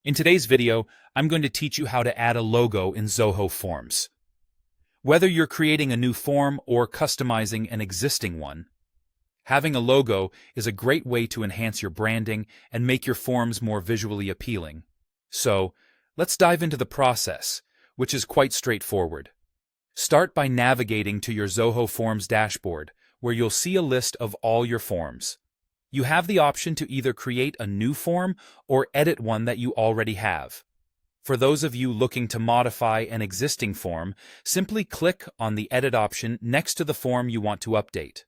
In today's video, I'm going to teach you how to add a logo in Zoho Forms. Whether you're creating a new form or customizing an existing one, having a logo is a great way to enhance your branding and make your forms more visually appealing. So, let's dive into the process, which is quite straightforward. Start by navigating to your Zoho Forms dashboard, where you'll see a list of all your forms. You have the option to either create a new form or edit one that you already have. For those of you looking to modify an existing form, simply click on the Edit option next to the form you want to update.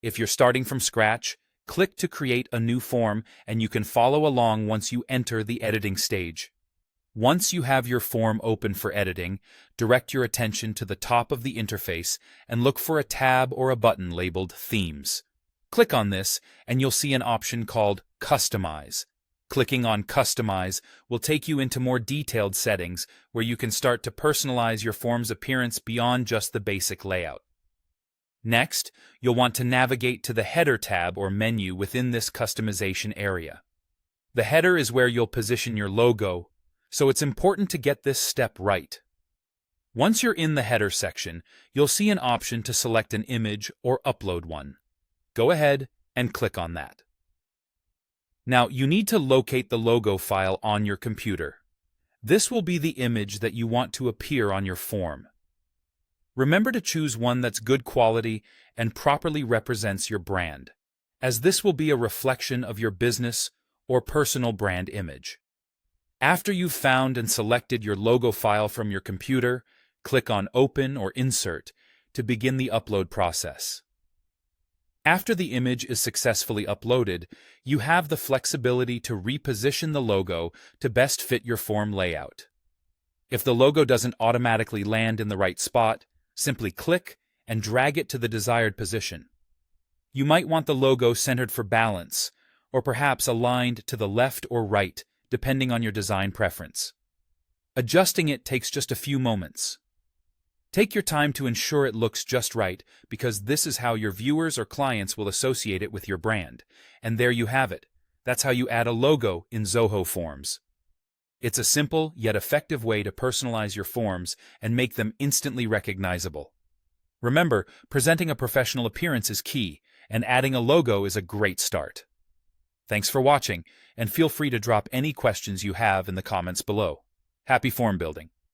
If you're starting from scratch, click to create a new form and you can follow along once you enter the editing stage. Once you have your form open for editing, direct your attention to the top of the interface and look for a tab or a button labeled Themes. Click on this and you'll see an option called Customize. Clicking on Customize will take you into more detailed settings where you can start to personalize your form's appearance beyond just the basic layout. Next, you'll want to navigate to the Header tab or menu within this customization area. The header is where you'll position your logo, so it's important to get this step right. Once you're in the header section, you'll see an option to select an image or upload one. Go ahead and click on that. Now, you need to locate the logo file on your computer. This will be the image that you want to appear on your form. Remember to choose one that's good quality and properly represents your brand, as this will be a reflection of your business or personal brand image. After you've found and selected your logo file from your computer, click on Open or Insert to begin the upload process. After the image is successfully uploaded, you have the flexibility to reposition the logo to best fit your form layout. If the logo doesn't automatically land in the right spot, simply click and drag it to the desired position. You might want the logo centered for balance, or perhaps aligned to the left or right, depending on your design preference. Adjusting it takes just a few moments. Take your time to ensure it looks just right, because this is how your viewers or clients will associate it with your brand. And there you have it. That's how you add a logo in Zoho Forms. It's a simple yet effective way to personalize your forms and make them instantly recognizable. Remember, presenting a professional appearance is key, and adding a logo is a great start. Thanks for watching, and feel free to drop any questions you have in the comments below. Happy form building!